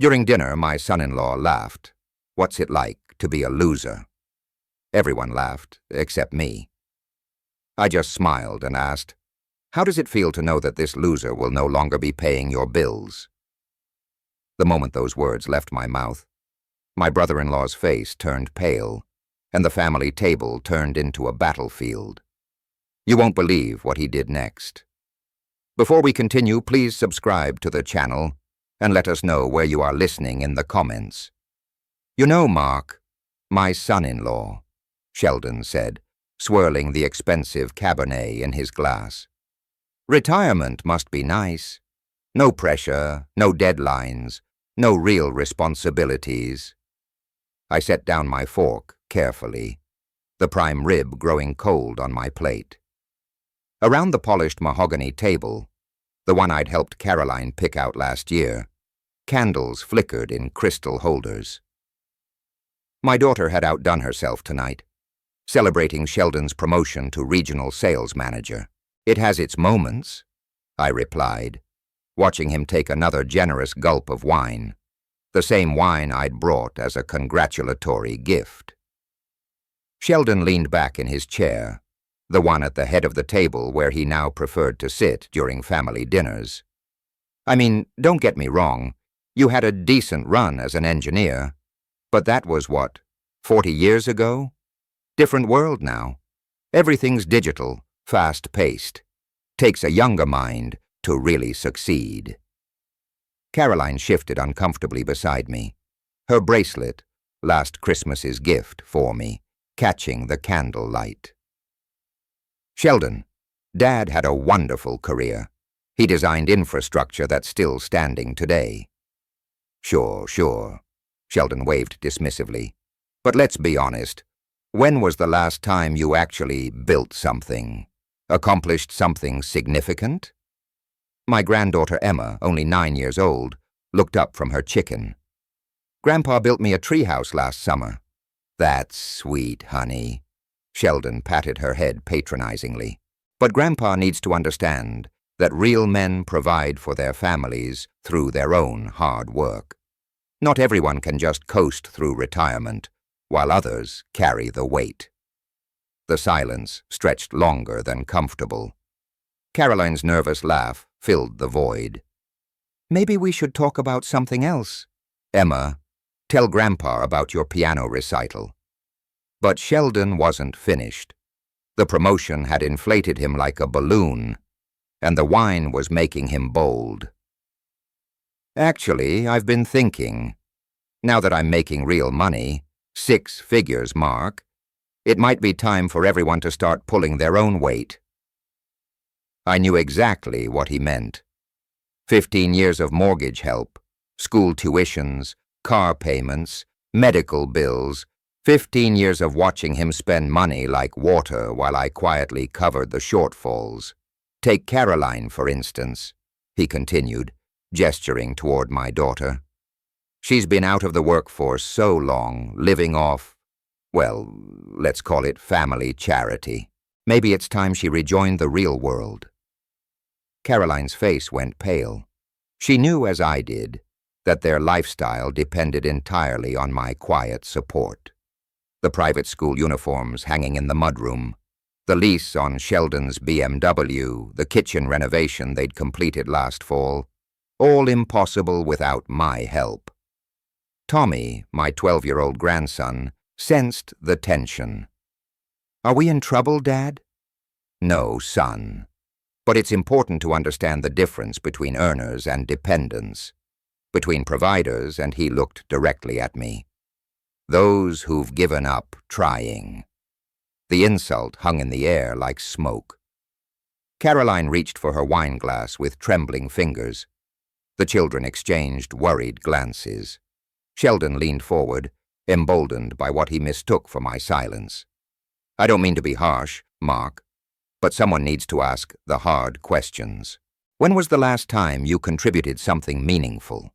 During dinner, my son-in-law laughed. What's it like to be a loser? Everyone laughed, except me. I just smiled and asked, how does it feel to know that this loser will no longer be paying your bills? The moment those words left my mouth, my brother-in-law's face turned pale, and the family table turned into a battlefield. You won't believe what he did next. Before we continue, please subscribe to the channel and let us know where you are listening in the comments. You know, Mark, my son-in-law, Sheldon said, swirling the expensive Cabernet in his glass. Retirement must be nice. No pressure, no deadlines, no real responsibilities. I set down my fork carefully, the prime rib growing cold on my plate. Around the polished mahogany table, the one I'd helped Caroline pick out last year, candles flickered in crystal holders. My daughter had outdone herself tonight, celebrating Sheldon's promotion to regional sales manager. It has its moments, I replied, watching him take another generous gulp of wine, the same wine I'd brought as a congratulatory gift. Sheldon leaned back in his chair, the one at the head of the table where he now preferred to sit during family dinners. I mean, don't get me wrong, you had a decent run as an engineer, but that was what, 40 years ago? Different world now. Everything's digital, fast-paced. Takes a younger mind to really succeed. Caroline shifted uncomfortably beside me, her bracelet, last Christmas's gift for me, catching the candle light. Sheldon, Dad had a wonderful career. He designed infrastructure that's still standing today. Sure, Sheldon waved dismissively. But let's be honest, when was the last time you actually built something? Accomplished something significant? My granddaughter Emma, only 9 years old, looked up from her chicken. Grandpa built me a treehouse last summer. That's sweet, honey. Sheldon patted her head patronizingly. But Grandpa needs to understand that real men provide for their families through their own hard work. Not everyone can just coast through retirement, while others carry the weight. The silence stretched longer than comfortable. Caroline's nervous laugh filled the void. Maybe we should talk about something else. Emma, tell Grandpa about your piano recital. But Sheldon wasn't finished. The promotion had inflated him like a balloon, and the wine was making him bold. Actually, I've been thinking, now that I'm making real money, 6 figures, Mark, it might be time for everyone to start pulling their own weight. I knew exactly what he meant. 15 years of mortgage help, school tuitions, car payments, medical bills, 15 years of watching him spend money like water while I quietly covered the shortfalls. Take Caroline, for instance, he continued, gesturing toward my daughter. She's been out of the workforce so long, living off, well, let's call it family charity. Maybe it's time she rejoined the real world. Caroline's face went pale. She knew, as I did, that their lifestyle depended entirely on my quiet support. The private school uniforms hanging in the mudroom, the lease on Sheldon's BMW, the kitchen renovation they'd completed last fall, all impossible without my help. Tommy, my 12-year-old grandson, sensed the tension. Are we in trouble, Dad? No, son. But it's important to understand the difference between earners and dependents, between providers, and he looked directly at me. Those who've given up trying. The insult hung in the air like smoke. Caroline reached for her wine glass with trembling fingers. The children exchanged worried glances. Sheldon leaned forward, emboldened by what he mistook for my silence. I don't mean to be harsh, Mark, but someone needs to ask the hard questions. When was the last time you contributed something meaningful?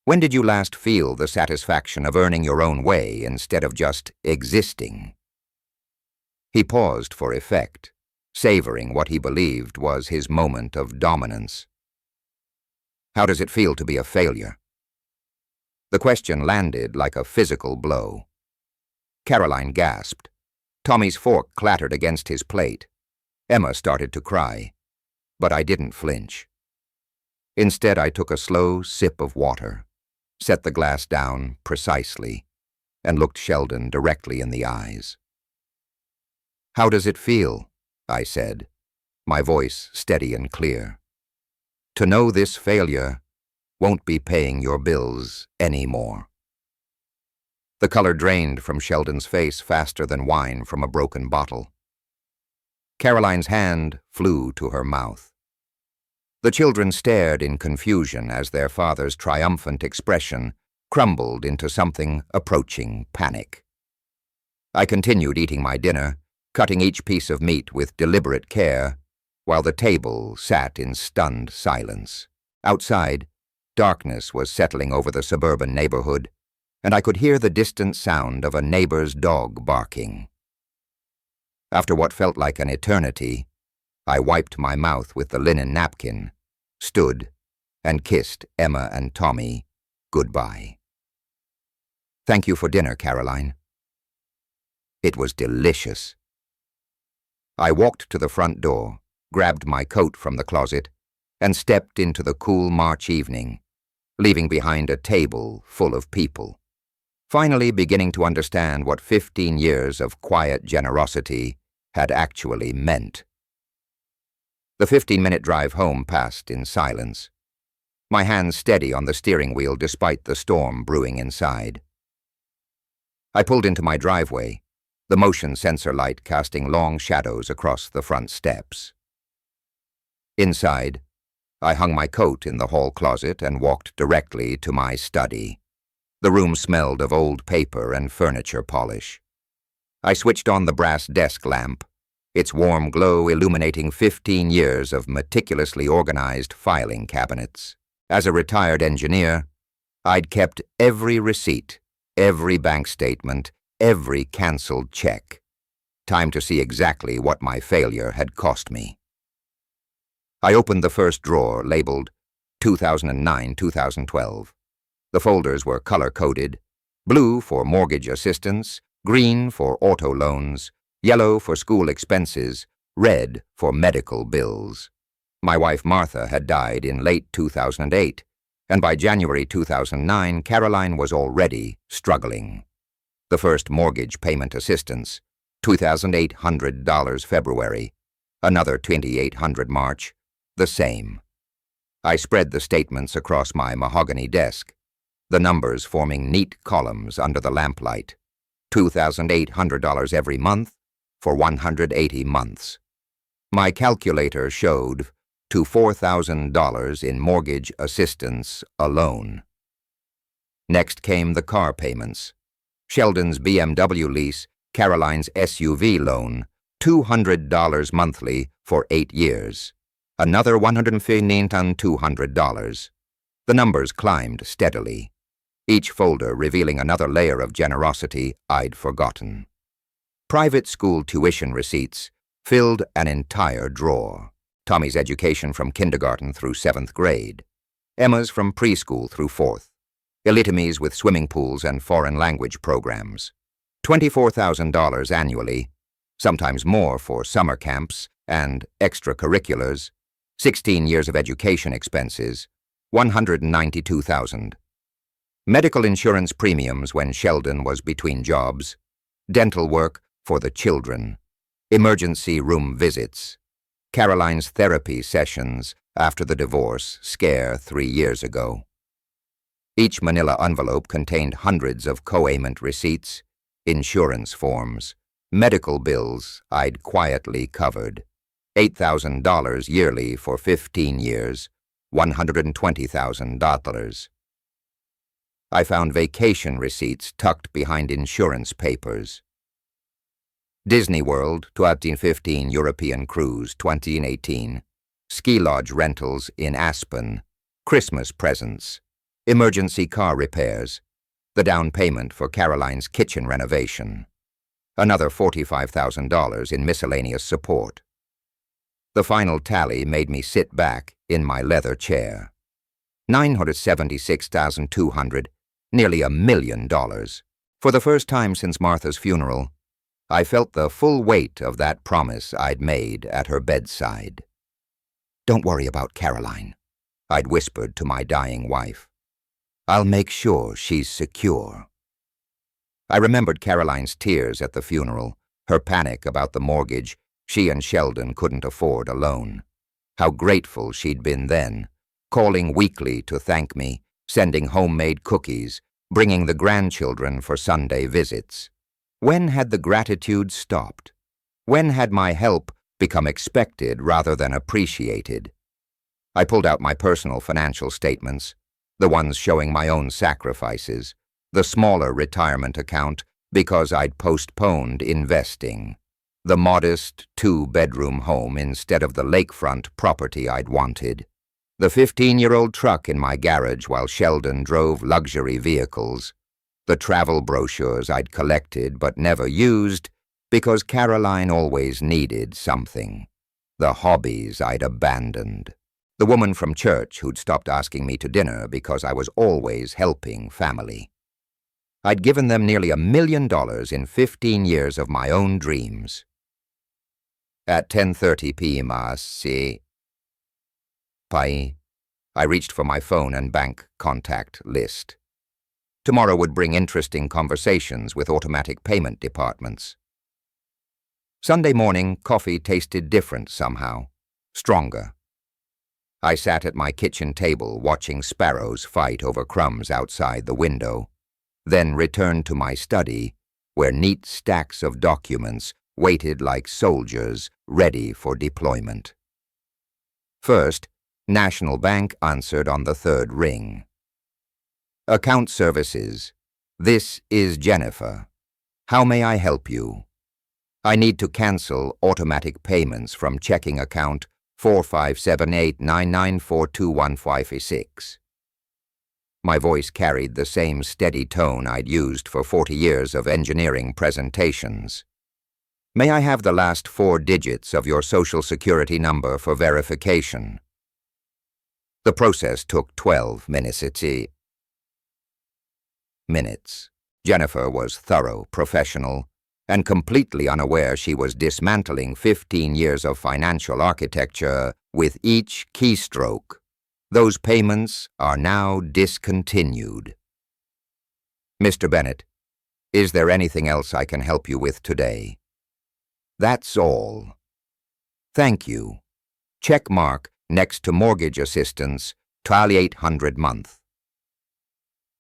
When did you last feel the satisfaction of earning your own way instead of just existing? He paused for effect, savoring what he believed was his moment of dominance. How does it feel to be a failure? The question landed like a physical blow. Caroline gasped. Tommy's fork clattered against his plate. Emma started to cry, but I didn't flinch. Instead, I took a slow sip of water, set the glass down precisely, and looked Sheldon directly in the eyes. "How does it feel?" I said, my voice steady and clear. "To know this failure won't be paying your bills anymore." The color drained from Sheldon's face faster than wine from a broken bottle. Caroline's hand flew to her mouth. The children stared in confusion as their father's triumphant expression crumbled into something approaching panic. I continued eating my dinner, cutting each piece of meat with deliberate care, while the table sat in stunned silence. Outside, darkness was settling over the suburban neighborhood, and I could hear the distant sound of a neighbor's dog barking. After what felt like an eternity, I wiped my mouth with the linen napkin, stood, and kissed Emma and Tommy goodbye. "Thank you for dinner, Caroline." It was delicious. I walked to the front door, grabbed my coat from the closet, and stepped into the cool March evening, leaving behind a table full of people, finally beginning to understand what 15 years of quiet generosity had actually meant. The 15-minute drive home passed in silence, my hands steady on the steering wheel despite the storm brewing inside. I pulled into my driveway, the motion sensor light casting long shadows across the front steps. Inside, I hung my coat in the hall closet and walked directly to my study. The room smelled of old paper and furniture polish. I switched on the brass desk lamp, its warm glow illuminating 15 years of meticulously organized filing cabinets. As a retired engineer, I'd kept every receipt, every bank statement, every canceled check. Time to see exactly what my failure had cost me. I opened the first drawer labeled 2009-2012. The folders were color-coded, blue for mortgage assistance, green for auto loans, yellow for school expenses, red for medical bills. My wife Martha had died in late 2008, and by January 2009, Caroline was already struggling. The first mortgage payment assistance, $2,800 February, another $2,800 March, the same. I spread the statements across my mahogany desk, the numbers forming neat columns under the lamplight. $2,800 every month for 180 months. My calculator showed to $4,000 in mortgage assistance alone. Next came the car payments. Sheldon's BMW lease, Caroline's SUV loan, $200 monthly for 8 years. Another $115,200. The numbers climbed steadily, each folder revealing another layer of generosity I'd forgotten. Private school tuition receipts filled an entire drawer. Tommy's education from kindergarten through 7th grade. Emma's from preschool through 4th. Elitomies with swimming pools and foreign language programs. $24,000 annually, sometimes more for summer camps and extracurriculars. 16 years of education expenses, $192,000. Medical insurance premiums when Sheldon was between jobs. Dental work for the children. Emergency room visits. Caroline's therapy sessions after the divorce scare 3 years ago. Each manila envelope contained hundreds of co-payment receipts, insurance forms, medical bills I'd quietly covered. $8,000 yearly for 15 years, $120,000. I found vacation receipts tucked behind insurance papers. Disney World, 2015 European Cruise, 2018. Ski lodge rentals in Aspen. Christmas presents. Emergency car repairs. The down payment for Caroline's kitchen renovation. Another $45,000 in miscellaneous support. The final tally made me sit back in my leather chair. $976,200 Nearly $1 million. For the first time since Martha's funeral, I felt the full weight of that promise I'd made at her bedside. "Don't worry about Caroline," I'd whispered to my dying wife. "I'll make sure she's secure." I remembered Caroline's tears at the funeral, her panic about the mortgage she and Sheldon couldn't afford alone. How grateful she'd been then, calling weekly to thank me, sending homemade cookies, bringing the grandchildren for Sunday visits. When had the gratitude stopped? When had my help become expected rather than appreciated? I pulled out my personal financial statements, the ones showing my own sacrifices, the smaller retirement account because I'd postponed investing, the modest 2-bedroom home instead of the lakefront property I'd wanted, the 15-year-old truck in my garage while Sheldon drove luxury vehicles, the travel brochures I'd collected but never used because Caroline always needed something, the hobbies I'd abandoned, the woman from church who'd stopped asking me to dinner because I was always helping family. I'd given them nearly $1 million in 15 years of my own dreams. At 10:30 p.m. I reached for my phone and bank contact list. Tomorrow would bring interesting conversations with automatic payment departments. Sunday morning, coffee tasted different somehow, stronger. I sat at my kitchen table watching sparrows fight over crumbs outside the window, then returned to my study, where neat stacks of documents waited like soldiers ready for deployment. First, National Bank answered on the third ring. "Account services. This is Jennifer. How may I help you? I need to cancel automatic payments from checking account 457899421556. My voice carried the same steady tone I'd used for 40 years of engineering presentations. "May I have the last 4 digits of your Social Security number for verification?" The process took 12 minutes. Jennifer was thorough, professional, and completely unaware she was dismantling 15 years of financial architecture with each keystroke. "Those payments are now discontinued." "Mr. Bennett, is there anything else I can help you with today?" "That's all." "Thank you." Check mark next to mortgage assistance, $2,800 month.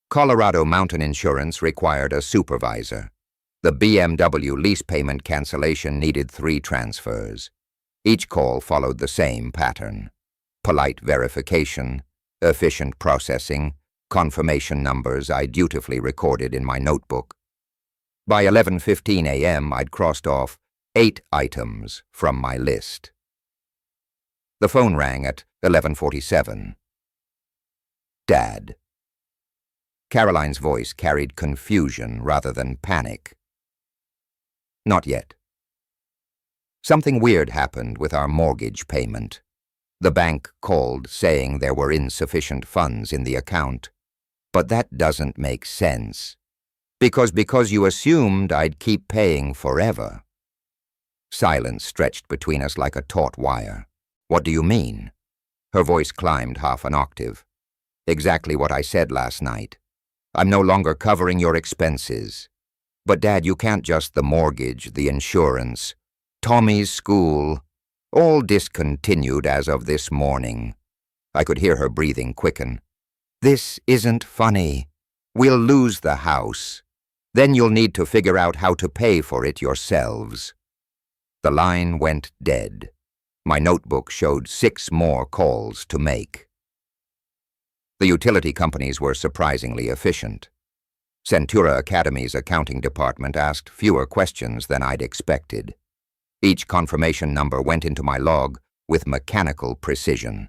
Colorado Mountain Insurance required a supervisor. The BMW lease payment cancellation needed 3 transfers. Each call followed the same pattern: polite verification, efficient processing, confirmation numbers I dutifully recorded in my notebook. By 11:15 a.m., I'd crossed off 8 items from my list. The phone rang at 11:47. "Dad." Caroline's voice carried confusion rather than panic. "Not yet." Something weird happened with our mortgage payment. The bank called saying there were insufficient funds in the account. But that doesn't make sense. Because you assumed I'd keep paying forever. Silence stretched between us like a taut wire. "What do you mean?" Her voice climbed half an octave. "Exactly what I said last night. I'm no longer covering your expenses. But Dad, you can't just the mortgage, the insurance, Tommy's school, all discontinued as of this morning." I could hear her breathing quicken. "This isn't funny. We'll lose the house. Then you'll need to figure out how to pay for it yourselves." The line went dead. My notebook showed 6 more calls to make. The utility companies were surprisingly efficient. Centura Academy's accounting department asked fewer questions than I'd expected. Each confirmation number went into my log with mechanical precision.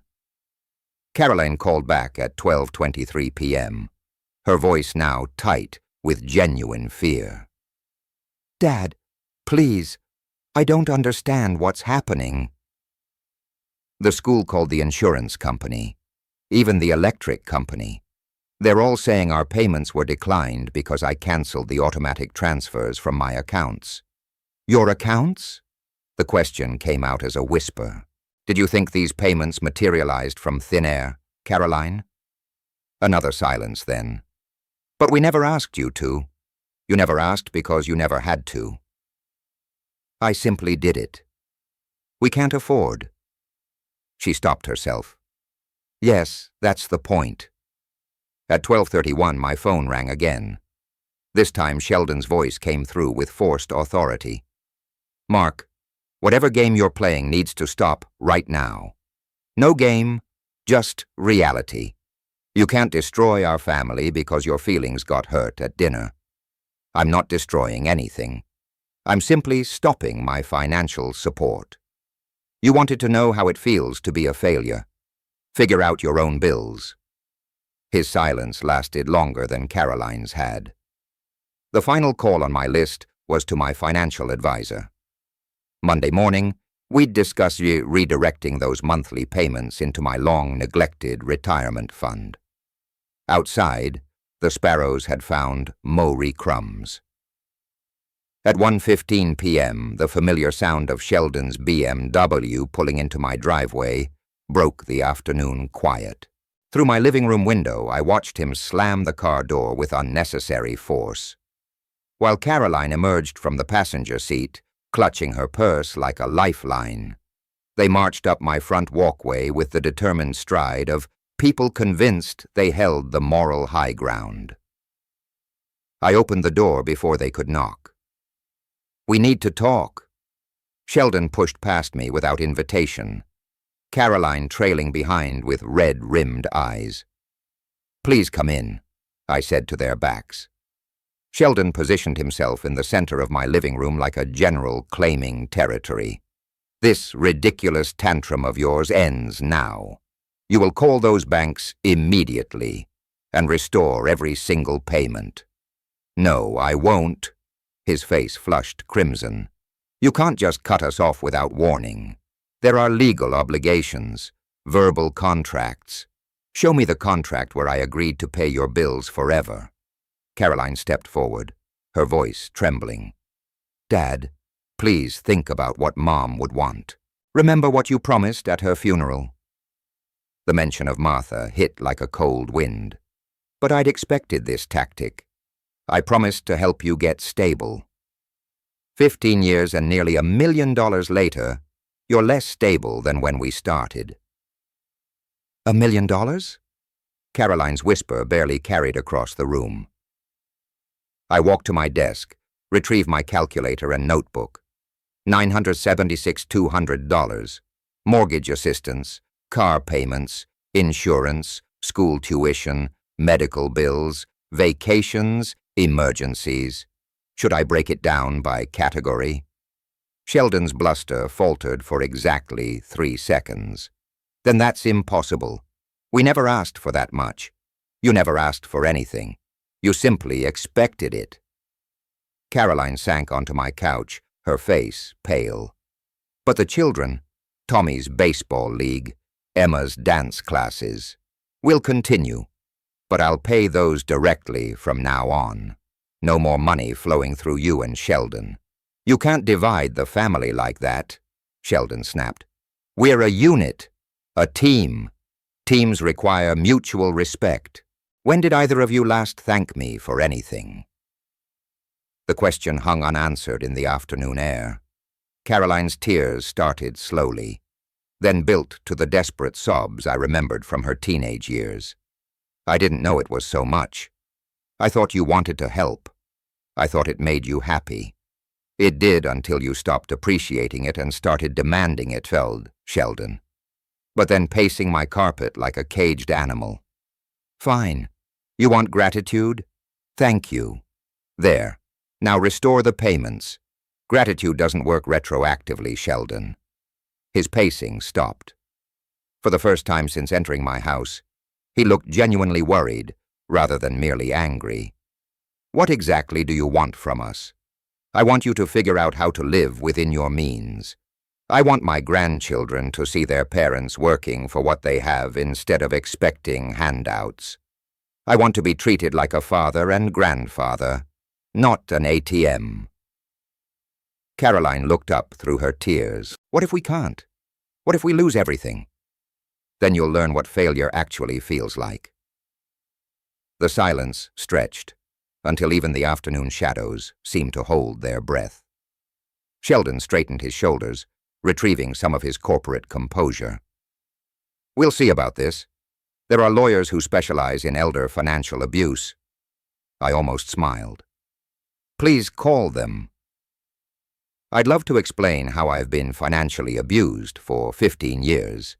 Caroline called back at 12:23 p.m., her voice now tight with genuine fear. "Dad, please, I don't understand what's happening." The school called the insurance company, even the electric company. They're all saying our payments were declined because I canceled the automatic transfers from my accounts. Your accounts? The question came out as a whisper. Did you think these payments materialized from thin air, Caroline? Another silence then. But we never asked you to. You never asked because you never had to. I simply did it. We can't afford. She stopped herself. Yes, that's the point. At 12:31, my phone rang again. This time, Sheldon's voice came through with forced authority. Mark, whatever game you're playing needs to stop right now. No game, just reality. You can't destroy our family because your feelings got hurt at dinner. I'm not destroying anything. I'm simply stopping my financial support. You wanted to know how it feels to be a failure. Figure out your own bills. His silence lasted longer than Caroline's had. The final call on my list was to my financial advisor. Monday morning, we'd discuss redirecting those monthly payments into my long-neglected retirement fund. Outside, the sparrows had found Mowry crumbs. At 1:15 p.m., the familiar sound of Sheldon's BMW pulling into my driveway broke the afternoon quiet. Through my living room window, I watched him slam the car door with unnecessary force. While Caroline emerged from the passenger seat, clutching her purse like a lifeline, they marched up my front walkway with the determined stride of people convinced they held the moral high ground. I opened the door before they could knock. We need to talk. Sheldon pushed past me without invitation, Caroline trailing behind with red-rimmed eyes. Please come in, I said to their backs. Sheldon positioned himself in the center of my living room like a general claiming territory. This ridiculous tantrum of yours ends now. You will call those banks immediately and restore every single payment. No, I won't. His face flushed crimson. You can't just cut us off without warning. There are legal obligations, verbal contracts. Show me the contract where I agreed to pay your bills forever. Caroline stepped forward, her voice trembling. Dad, please think about what Mom would want. Remember what you promised at her funeral. The mention of Martha hit like a cold wind. But I'd expected this tactic. I promised to help you get stable. 15 years and nearly $1 million later, you're less stable than when we started. $1 million? Caroline's whisper barely carried across the room. I walked to my desk, retrieved my calculator and notebook. $976,200. Mortgage assistance, car payments, insurance, school tuition, medical bills, vacations, emergencies. Should I break it down by category? Sheldon's bluster faltered for exactly 3 seconds. Then that's impossible. We never asked for that much. You never asked for anything. You simply expected it. Caroline sank onto my couch, her face pale. But the children, Tommy's baseball league, Emma's dance classes, will continue. But I'll pay those directly from now on. No more money flowing through you and Sheldon. You can't divide the family like that, Sheldon snapped. We're a unit, a team. Teams require mutual respect. When did either of you last thank me for anything? The question hung unanswered in the afternoon air. Caroline's tears started slowly, then built to the desperate sobs I remembered from her teenage years. I didn't know it was so much. I thought you wanted to help. I thought it made you happy. It did until you stopped appreciating it and started demanding it, Sheldon. But then pacing my carpet like a caged animal. Fine. You want gratitude? Thank you. There. Now restore the payments. Gratitude doesn't work retroactively, Sheldon. His pacing stopped. For the first time since entering my house, he looked genuinely worried, rather than merely angry. What exactly do you want from us? I want you to figure out how to live within your means. I want my grandchildren to see their parents working for what they have instead of expecting handouts. I want to be treated like a father and grandfather, not an ATM. Caroline looked up through her tears. What if we can't? What if we lose everything? Then you'll learn what failure actually feels like. The silence stretched until even the afternoon shadows seemed to hold their breath. Sheldon straightened his shoulders, retrieving some of his corporate composure. We'll see about this. There are lawyers who specialize in elder financial abuse. I almost smiled. Please call them. I'd love to explain how I've been financially abused for 15 years.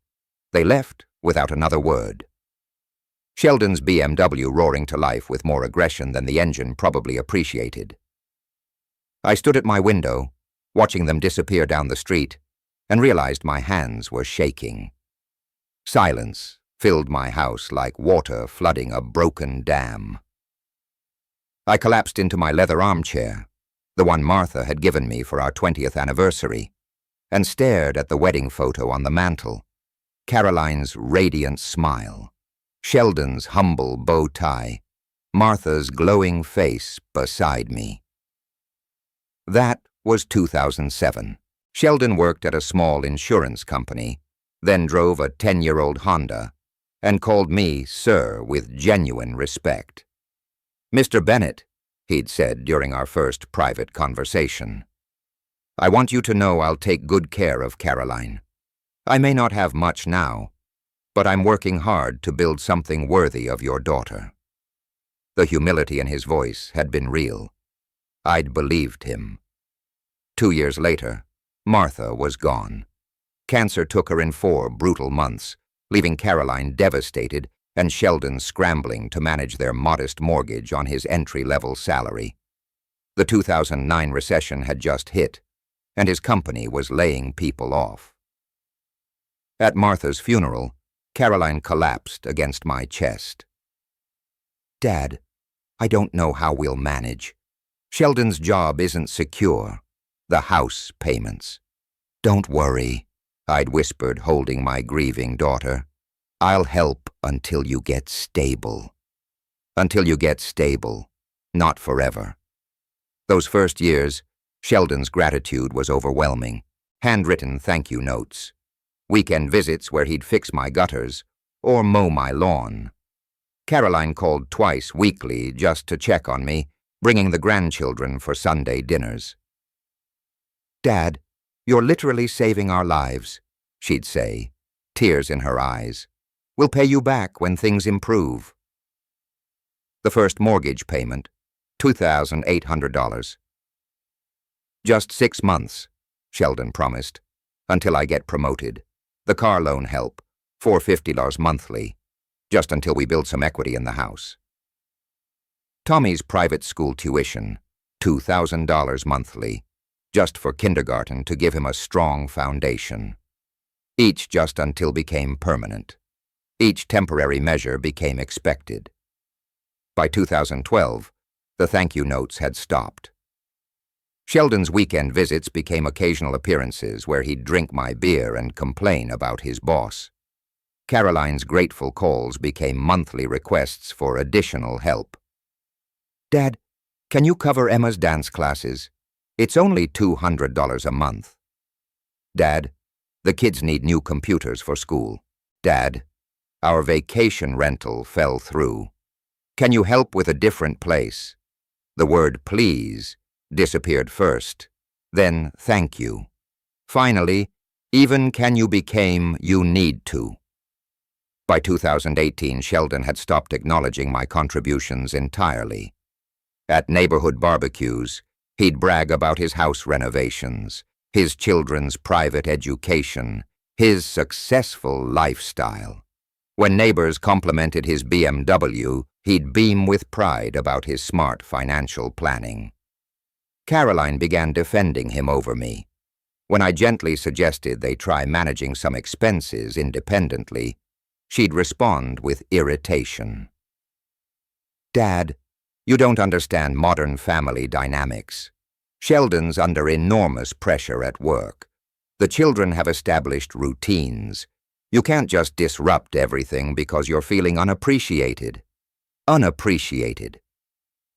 They left without another word. Sheldon's BMW roaring to life with more aggression than the engine probably appreciated. I stood at my window, watching them disappear down the street, and realized my hands were shaking. Silence filled my house like water flooding a broken dam. I collapsed into my leather armchair, the one Martha had given me for our 20th anniversary, and stared at the wedding photo on the mantel, Caroline's radiant smile, Sheldon's humble bow tie, Martha's glowing face beside me. That was 2007. Sheldon worked at a small insurance company, then drove a 10-year-old Honda, and called me sir with genuine respect. Mr. Bennett, he'd said during our first private conversation. I want you to know I'll take good care of Caroline. I may not have much now, but I'm working hard to build something worthy of your daughter. The humility in his voice had been real. I'd believed him. 2 years later, Martha was gone. Cancer took her in 4 brutal months, leaving Caroline devastated and Sheldon scrambling to manage their modest mortgage on his entry-level salary. The 2009 recession had just hit, and his company was laying people off. At Martha's funeral, Caroline collapsed against my chest. Dad, I don't know how we'll manage. Sheldon's job isn't secure. The house payments. Don't worry, I'd whispered, holding my grieving daughter. I'll help until you get stable. Until you get stable, not forever. Those first years, Sheldon's gratitude was overwhelming. Handwritten thank you notes. Weekend visits where he'd fix my gutters or mow my lawn. Caroline called twice weekly just to check on me, bringing the grandchildren for Sunday dinners. Dad, you're literally saving our lives, she'd say, tears in her eyes. We'll pay you back when things improve. The first mortgage payment, $2,800. Just 6 months, Sheldon promised, until I get promoted. The car loan help, $450 monthly, just until we build some equity in the house. Tommy's private school tuition, $2,000 monthly, just for kindergarten to give him a strong foundation. Each just until became permanent. Each temporary measure became expected. By 2012, the thank you notes had stopped. Sheldon's weekend visits became occasional appearances where he'd drink my beer and complain about his boss. Caroline's grateful calls became monthly requests for additional help. Dad, can you cover Emma's dance classes? It's only $200 a month. Dad, the kids need new computers for school. Dad, our vacation rental fell through. Can you help with a different place? The word please disappeared first, then thank you. Finally, even can you became you need to. By 2018, Sheldon had stopped acknowledging my contributions entirely. At neighborhood barbecues, he'd brag about his house renovations, his children's private education, his successful lifestyle. When neighbors complimented his BMW, he'd beam with pride about his smart financial planning. Caroline began defending him over me. When I gently suggested they try managing some expenses independently, she'd respond with irritation. Dad, you don't understand modern family dynamics. Sheldon's under enormous pressure at work. The children have established routines. You can't just disrupt everything because you're feeling unappreciated. Unappreciated.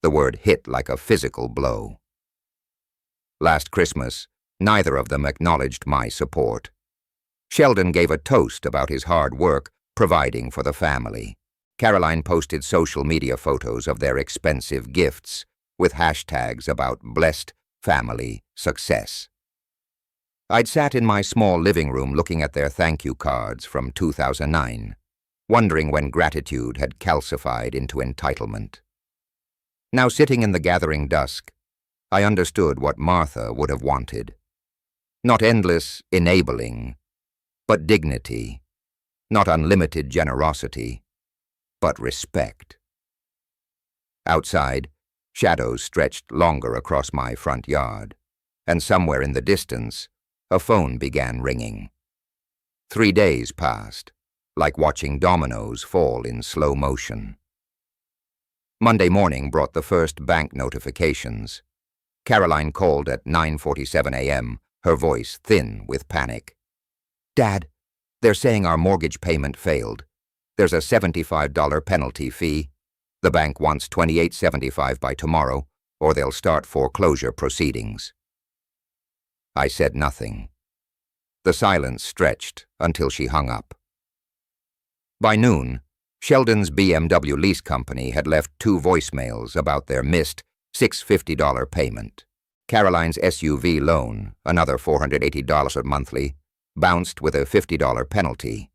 The word hit like a physical blow. Last Christmas, neither of them acknowledged my support. Sheldon gave a toast about his hard work providing for the family. Caroline posted social media photos of their expensive gifts with hashtags about blessed family success. I'd sat in my small living room looking at their thank you cards from 2009, wondering when gratitude had calcified into entitlement. Now sitting in the gathering dusk, I understood what Martha would have wanted. Not endless enabling, but dignity. Not unlimited generosity, but respect. Outside, shadows stretched longer across my front yard, and somewhere in the distance, a phone began ringing. 3 days passed, like watching dominoes fall in slow motion. Monday morning brought the first bank notifications. Caroline called at 9:47 a.m., her voice thin with panic. "Dad, they're saying our mortgage payment failed. There's a $75 penalty fee. The bank wants $28.75 by tomorrow, or they'll start foreclosure proceedings." I said nothing. The silence stretched until she hung up. By noon, Sheldon's BMW lease company had left 2 voicemails about their missed $650 payment. Caroline's SUV loan, another $480 monthly, bounced with a $50 penalty.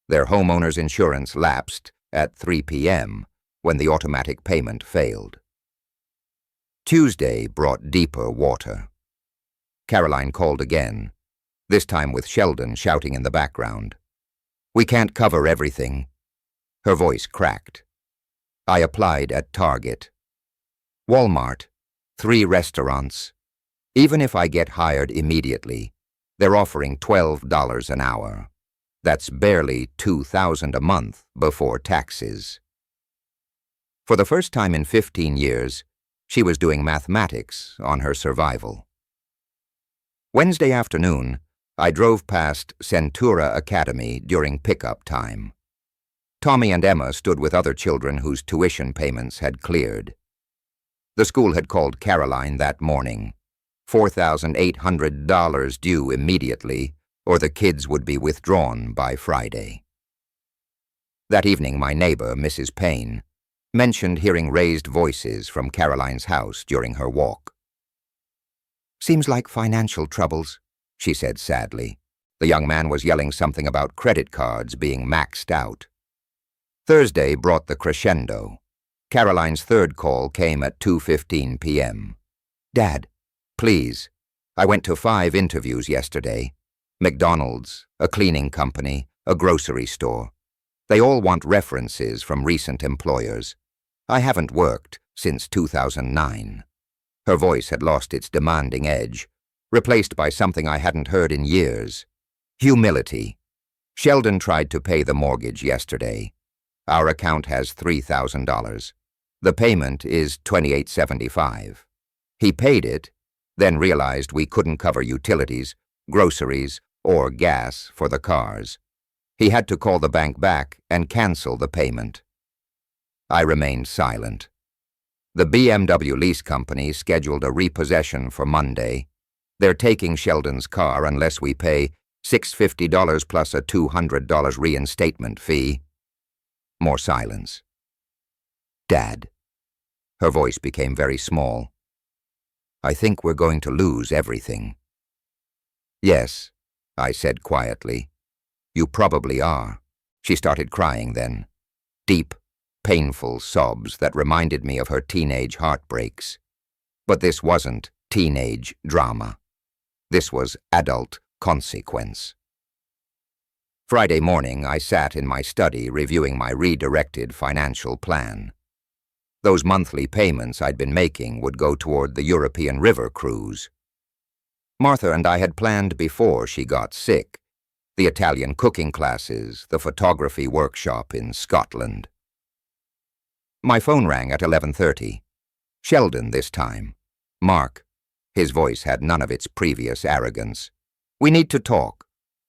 Their homeowner's insurance lapsed at 3 p.m. when the automatic payment failed. Tuesday brought deeper water. Caroline called again, this time with Sheldon shouting in the background. "We can't cover everything." Her voice cracked. I applied at Target. Walmart, 3 restaurants. Even if I get hired immediately, they're offering $12 an hour. That's barely $2,000 a month before taxes. For the first time in 15 years, she was doing mathematics on her survival. Wednesday afternoon, I drove past Centura Academy during pickup time. Tommy and Emma stood with other children whose tuition payments had cleared. The school had called Caroline that morning. $4,800 due immediately, or the kids would be withdrawn by Friday. That evening, my neighbor, Mrs. Payne, mentioned hearing raised voices from Caroline's house during her walk. "Seems like financial troubles," she said sadly. The young man was yelling something about credit cards being maxed out. Thursday brought the crescendo. Caroline's third call came at 2:15 p.m. "Dad, please, I went to 5 interviews yesterday. McDonald's, a cleaning company, a grocery store. They all want references from recent employers. I haven't worked since 2009. Her voice had lost its demanding edge, replaced by something I hadn't heard in years. Humility. Sheldon tried to pay the mortgage yesterday. Our account has $3,000. The payment is $28.75. He paid it, then realized we couldn't cover utilities, groceries, or gas for the cars. He had to call the bank back and cancel the payment. I remained silent. The BMW lease company scheduled a repossession for Monday. They're taking Sheldon's car unless we pay $650 plus a $200 reinstatement fee. More silence. "Dad." Her voice became very small. "I think we're going to lose everything." "Yes," I said quietly. "You probably are." She started crying then. Deep, painful sobs that reminded me of her teenage heartbreaks. But this wasn't teenage drama. This was adult consequence. Friday morning, I sat in my study reviewing my redirected financial plan. Those monthly payments I'd been making would go toward the European river cruise. Martha and I had planned before she got sick. The Italian cooking classes, the photography workshop in Scotland. My phone rang at 11:30. Sheldon this time. "Mark." His voice had none of its previous arrogance. "We need to talk.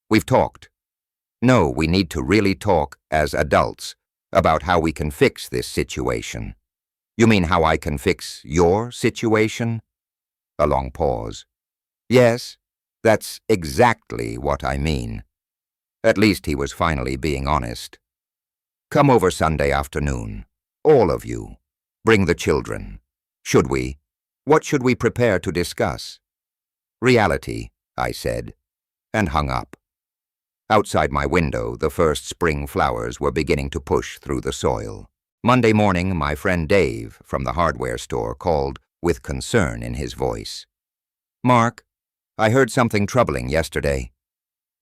We've talked. No, we need to really talk as adults, About how we can fix this situation. You mean how I can fix your situation? A long pause. Yes, that's exactly what I mean. At least he was finally being honest. Come over Sunday afternoon. All of you. Bring the children. Should we? What should we prepare to discuss? Reality, I said, and hung up. Outside my window, the first spring flowers were beginning to push through the soil. Monday morning, my friend Dave from the hardware store called with concern in his voice. Mark, I heard something troubling yesterday.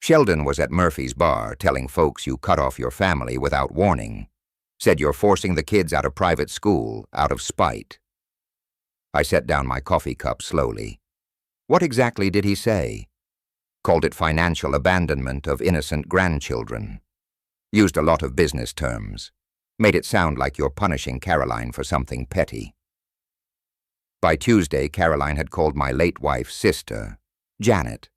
Sheldon was at Murphy's bar telling folks you cut off your family without warning. Said you're forcing the kids out of private school out of spite. I set down my coffee cup slowly. What exactly did he say? Called it financial abandonment of innocent grandchildren. Used a lot of business terms. Made it sound like you're punishing Caroline for something petty. By Tuesday, Caroline had called my late wife's sister, Janet.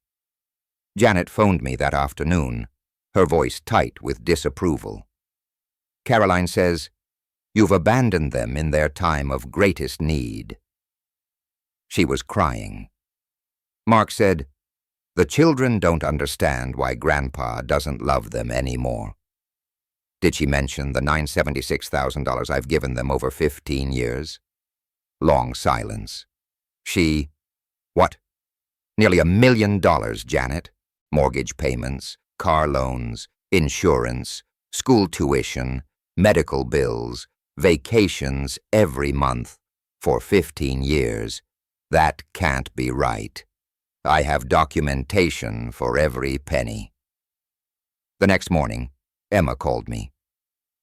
Janet phoned me that afternoon, her voice tight with disapproval. Caroline says, "You've abandoned them in their time of greatest need." She was crying. Mark said, "The children don't understand why Grandpa doesn't love them anymore." Did she mention the $976,000 I've given them over 15 years? Long silence. She, "What? Nearly $1 million, Janet. Mortgage payments, car loans, insurance, school tuition, medical bills, vacations every month for 15 years. That can't be right. I have documentation for every penny." The next morning, Emma called me.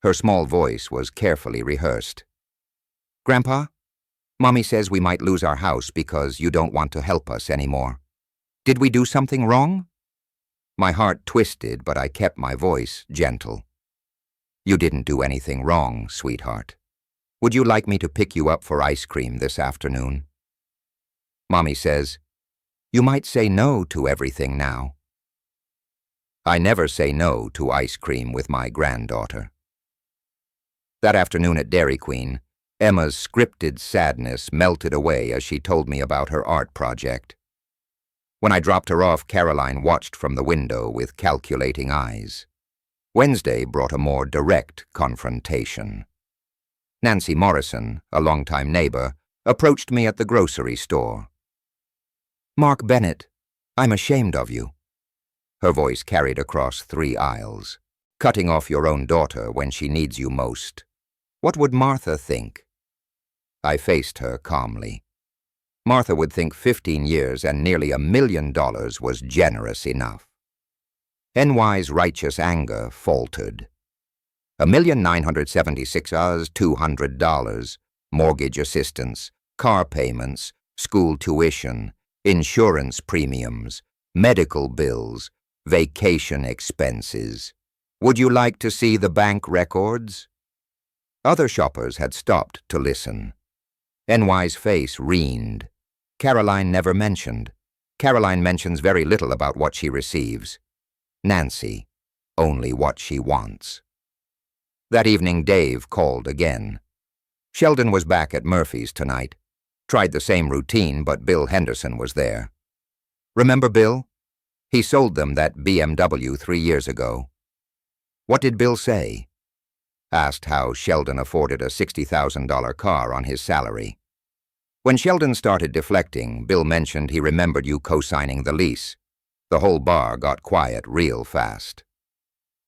Her small voice was carefully rehearsed. "Grandpa, Mommy says we might lose our house because you don't want to help us anymore. Did we do something wrong?" My heart twisted, but I kept my voice gentle. "You didn't do anything wrong, sweetheart. Would you like me to pick you up for ice cream this afternoon?" Mommy says, "You might say no to everything now." I never say no to ice cream with my granddaughter. That afternoon at Dairy Queen, Emma's scripted sadness melted away as she told me about her art project. When I dropped her off, Caroline watched from the window with calculating eyes. Wednesday brought a more direct confrontation. Nancy Morrison, a longtime neighbor, approached me at the grocery store. "Mark Bennett, I'm ashamed of you." Her voice carried across 3 aisles. "Cutting off your own daughter when she needs you most. What would Martha think?" I faced her calmly. Martha would think 15 years and nearly $1 million was generous enough. NY's righteous anger faltered. $1,976,200, mortgage assistance, car payments, school tuition, insurance premiums, medical bills, vacation expenses. Would you like to see the bank records? Other shoppers had stopped to listen. NY's face reened. Caroline never mentioned. Caroline mentions very little about what she receives. Nancy, only what she wants. That evening, Dave called again. Sheldon was back at Murphy's tonight. Tried the same routine, but Bill Henderson was there. Remember Bill? He sold them that BMW 3 years ago. What did Bill say? Asked how Sheldon afforded a $60,000 car on his salary. When Sheldon started deflecting, Bill mentioned he remembered you co-signing the lease. The whole bar got quiet real fast.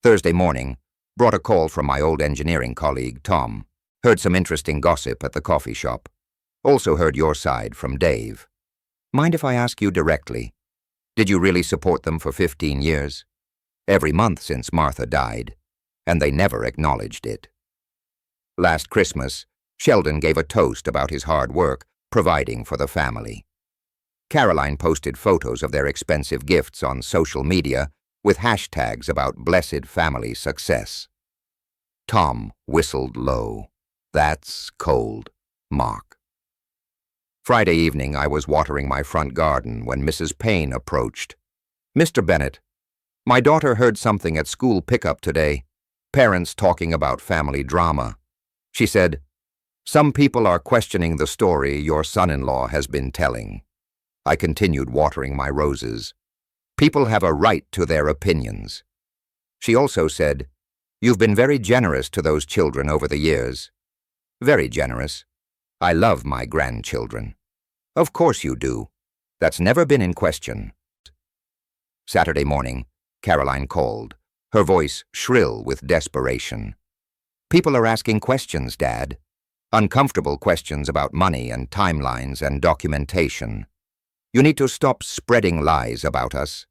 Thursday morning, brought a call from my old engineering colleague, Tom. Heard some interesting gossip at the coffee shop. Also heard your side from Dave. Mind if I ask you directly? Did you really support them for 15 years? Every month since Martha died, and they never acknowledged it. Last Christmas, Sheldon gave a toast about his hard work, providing for the family. Caroline posted photos of their expensive gifts on social media with hashtags about blessed family success. Tom whistled low. That's cold, Mark. Friday evening, I was watering my front garden when Mrs. Payne approached. "Mr. Bennett, my daughter heard something at school pickup today. Parents talking about family drama. She said, "Some people are questioning the story your son-in-law has been telling." I continued watering my roses. People have a right to their opinions. She also said, "You've been very generous to those children over the years." Very generous. I love my grandchildren. Of course you do. That's never been in question. Saturday morning, Caroline called, her voice shrill with desperation. "People are asking questions, Dad. Uncomfortable questions about money and timelines and documentation. You need to stop spreading lies about us."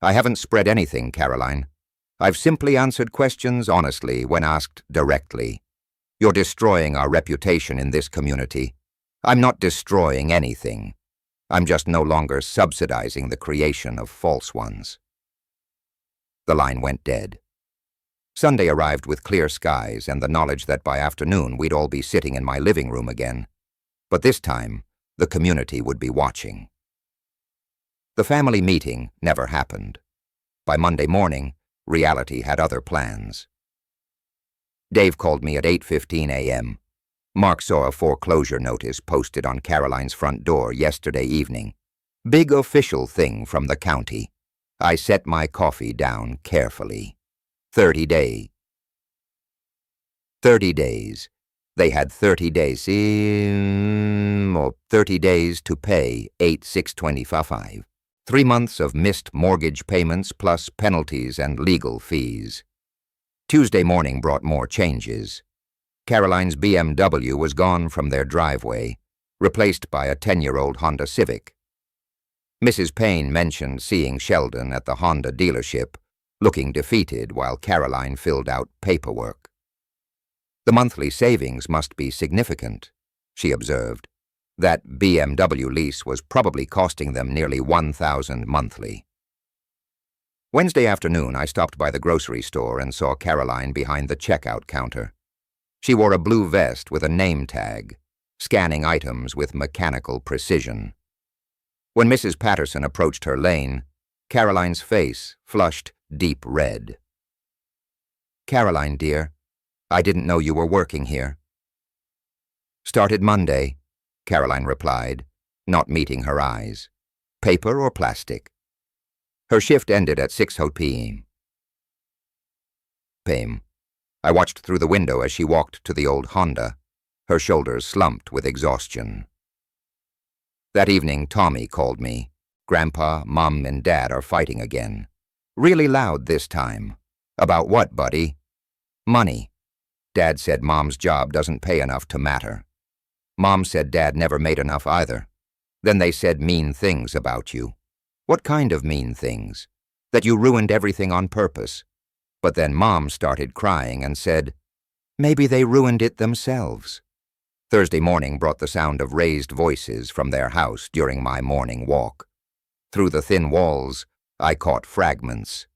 "I haven't spread anything, Caroline. I've simply answered questions honestly when asked directly. You're destroying our reputation in this community." "I'm not destroying anything. I'm just no longer subsidizing the creation of false ones." The line went dead. Sunday arrived with clear skies and the knowledge that by afternoon we'd all be sitting in my living room again. But this time, the community would be watching. The family meeting never happened. By Monday morning, reality had other plans. Dave called me at 8:15 a.m. Mark saw a foreclosure notice posted on Caroline's front door yesterday evening. Big official thing from the county. I set my coffee down carefully. 30 days. They had 30 days. 30 days to pay 8,625. 3 months of missed mortgage payments plus penalties and legal fees. Tuesday morning brought more changes. Caroline's BMW was gone from their driveway, replaced by a 10-year-old Honda Civic. Mrs. Payne mentioned seeing Sheldon at the Honda dealership, looking defeated while Caroline filled out paperwork. "The monthly savings must be significant," she observed. That BMW lease was probably costing them nearly $1,000 monthly. Wednesday afternoon, I stopped by the grocery store and saw Caroline behind the checkout counter. She wore a blue vest with a name tag, scanning items with mechanical precision. When Mrs. Patterson approached her lane, Caroline's face flushed deep red. "Caroline, dear, I didn't know you were working here." "Started Monday," Caroline replied, not meeting her eyes. "Paper or plastic?" Her shift ended at 6 p.m. I watched through the window as she walked to the old Honda, her shoulders slumped with exhaustion. That evening, Tommy called me. "Grandpa, Mom, and Dad are fighting again. Really loud this time." "About what, buddy?" "Money. Dad said Mom's job doesn't pay enough to matter. Mom said Dad never made enough either. Then they said mean things about you." "What kind of mean things?" "That you ruined everything on purpose." But then Mom started crying and said, "Maybe they ruined it themselves." Thursday morning brought the sound of raised voices from their house during my morning walk. Through the thin walls, I caught fragments.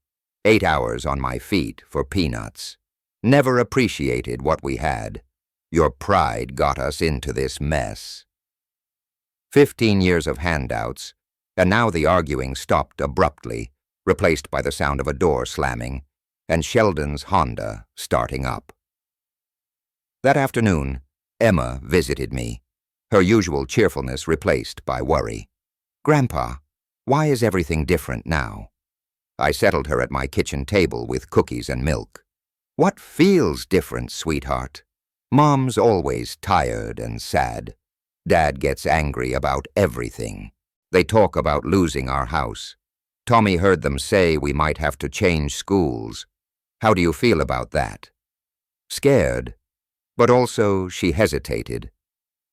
8 hours on my feet for peanuts. Never appreciated what we had. Your pride got us into this mess. 15 years of handouts, and now the arguing stopped abruptly, replaced by the sound of a door slamming, and Sheldon's Honda starting up. That afternoon, Emma visited me, her usual cheerfulness replaced by worry. "Grandpa, why is everything different now?" I settled her at my kitchen table with cookies and milk. "What feels different, sweetheart? Mom's always tired and sad. Dad gets angry about everything. They talk about losing our house. Tommy heard them say we might have to change schools. How do you feel about that?" Scared, but also she hesitated.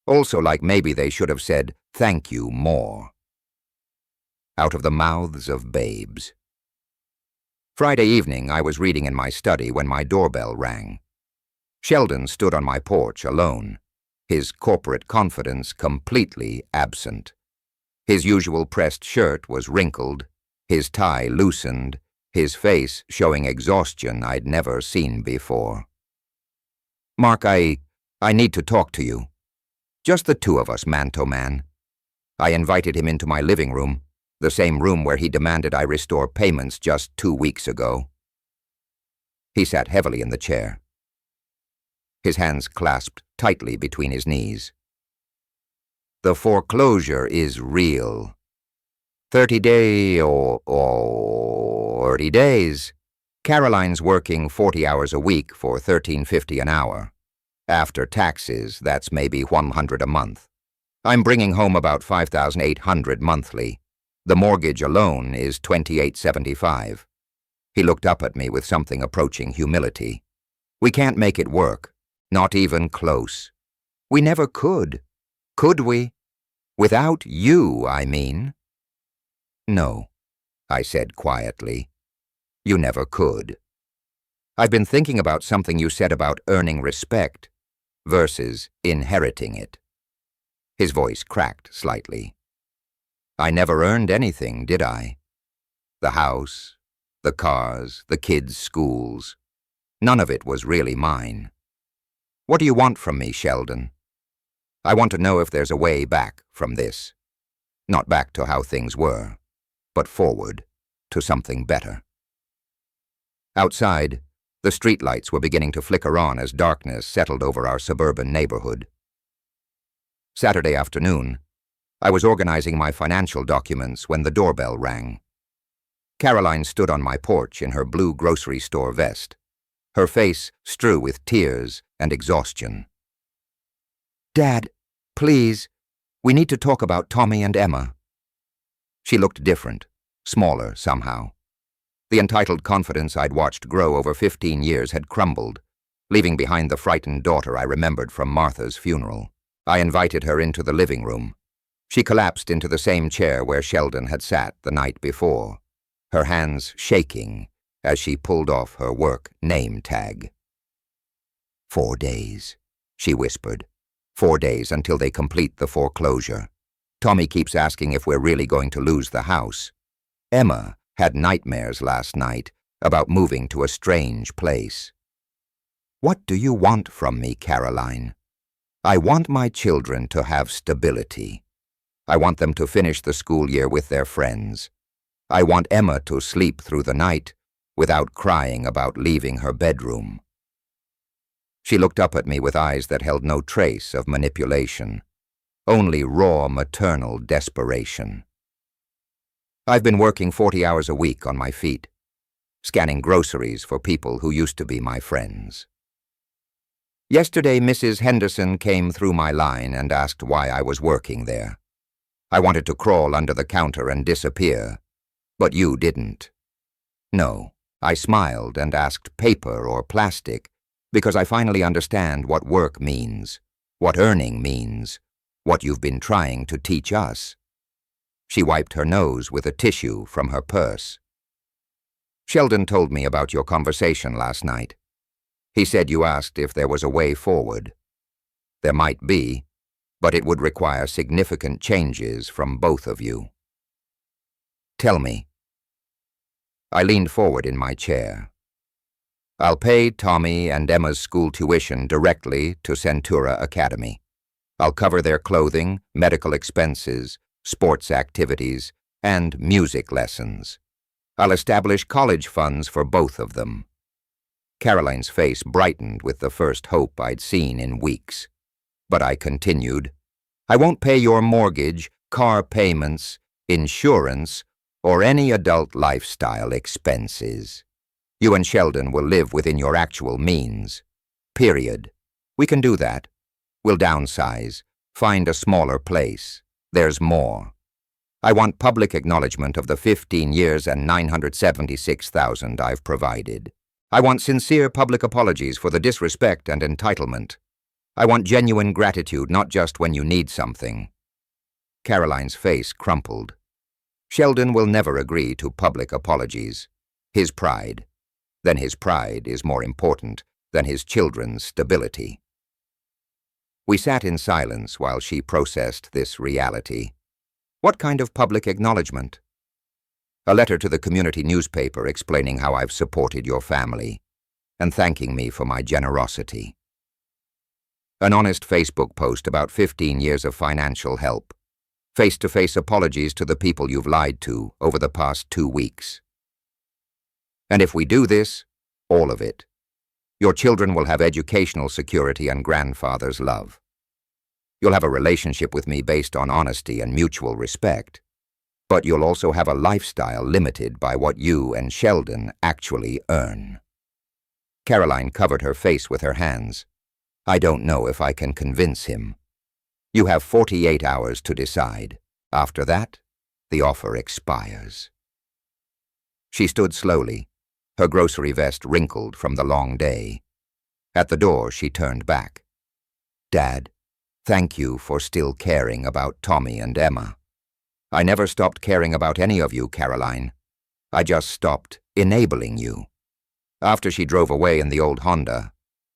Also like maybe they should have said thank you more. Out of the mouths of babes. Friday evening, I was reading in my study when my doorbell rang. Sheldon stood on my porch alone, his corporate confidence completely absent. His usual pressed shirt was wrinkled, his tie loosened, his face showing exhaustion I'd never seen before. "Mark, I need to talk to you. Just the two of us, man-to-man." I invited him into my living room, the same room where he demanded I restore payments just 2 weeks ago. He sat heavily in the chair, his hands clasped tightly between his knees. The foreclosure is real. 30 days. Caroline's working 40 hours a week for $13.50 an hour. After taxes, that's maybe $100 a month. I'm bringing home about $5,800 monthly. The mortgage alone is $28.75. He looked up at me with something approaching humility. We can't make it work, not even close. We never could. Could we? Without you, I mean. No, I said quietly. You never could. I've been thinking about something you said about earning respect versus inheriting it. His voice cracked slightly. I never earned anything, did I? The house, the cars, the kids' schools. None of it was really mine. What do you want from me, Sheldon? I want to know if there's a way back from this. Not back to how things were, but forward to something better. Outside, the streetlights were beginning to flicker on as darkness settled over our suburban neighborhood. Saturday afternoon, I was organizing my financial documents when the doorbell rang. Caroline stood on my porch in her blue grocery store vest, her face strewn with tears and exhaustion. Dad, please, we need to talk about Tommy and Emma. She looked different, smaller somehow. The entitled confidence I'd watched grow over 15 years had crumbled, leaving behind the frightened daughter I remembered from Martha's funeral. I invited her into the living room. She collapsed into the same chair where Sheldon had sat the night before, her hands shaking as she pulled off her work name tag. 4 days, she whispered. 4 days until they complete the foreclosure. Tommy keeps asking if we're really going to lose the house. Emma had nightmares last night about moving to a strange place. What do you want from me, Caroline? I want my children to have stability. I want them to finish the school year with their friends. I want Emma to sleep through the night without crying about leaving her bedroom. She looked up at me with eyes that held no trace of manipulation, only raw maternal desperation. I've been working 40 hours a week on my feet, scanning groceries for people who used to be my friends. Yesterday, Mrs. Henderson came through my line and asked why I was working there. I wanted to crawl under the counter and disappear, but you didn't. No, I smiled and asked paper or plastic because I finally understand what work means, what earning means, what you've been trying to teach us. She wiped her nose with a tissue from her purse. Sheldon told me about your conversation last night. He said you asked if there was a way forward. There might be, but it would require significant changes from both of you. Tell me. I leaned forward in my chair. I'll pay Tommy and Emma's school tuition directly to Centura Academy. I'll cover their clothing, medical expenses, sports activities, and music lessons. I'll establish college funds for both of them. Caroline's face brightened with the first hope I'd seen in weeks. But I continued, I won't pay your mortgage, car payments, insurance, or any adult lifestyle expenses. You and Sheldon will live within your actual means. Period. We can do that. We'll downsize, find a smaller place. There's more. I want public acknowledgement of the 15 years and $976,000 I've provided. I want sincere public apologies for the disrespect and entitlement. I want genuine gratitude, not just when you need something. Caroline's face crumpled. Sheldon will never agree to public apologies. His pride. Then his pride is more important than his children's stability. We sat in silence while she processed this reality. What kind of public acknowledgement? A letter to the community newspaper explaining how I've supported your family and thanking me for my generosity. An honest Facebook post about 15 years of financial help. Face-to-face apologies to the people you've lied to over the past 2 weeks. And if we do this, All of it. Your children will have educational security and grandfather's love. You'll have a relationship with me based on honesty and mutual respect. But you'll also have a lifestyle limited by what you and Sheldon actually earn. Caroline covered her face with her hands. I don't know if I can convince him. You have 48 hours to decide. After that, the offer expires. She stood slowly, her grocery vest wrinkled from the long day. At the door, she turned back. Dad, thank you for still caring about Tommy and Emma. I never stopped caring about any of you, Caroline. I just stopped enabling you. After she drove away in the old Honda,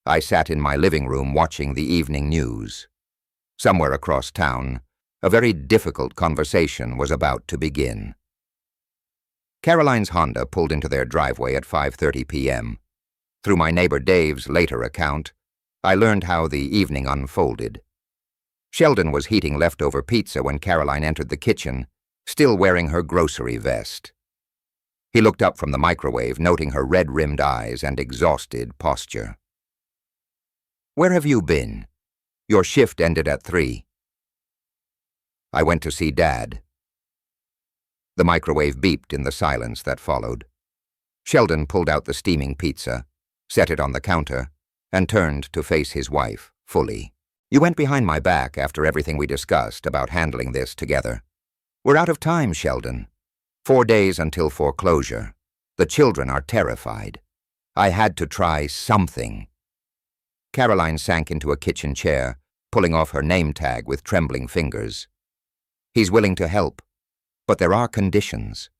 I sat in my living room watching the evening news. Somewhere across town, a very difficult conversation was about to begin. Caroline's Honda pulled into their driveway at 5:30 p.m. Through my neighbor Dave's later account, I learned how the evening unfolded. Sheldon was heating leftover pizza when Caroline entered the kitchen, still wearing her grocery vest. He looked up from the microwave, noting her red-rimmed eyes and exhausted posture. Where have you been? Your shift ended at 3. I went to see Dad. The microwave beeped in the silence that followed. Sheldon pulled out the steaming pizza, set it on the counter, and turned to face his wife fully. You went behind my back after everything we discussed about handling this together. We're out of time, Sheldon. 4 days until foreclosure. The children are terrified. I had to try something. Caroline sank into a kitchen chair, pulling off her name tag with trembling fingers. He's willing to help, but there are conditions.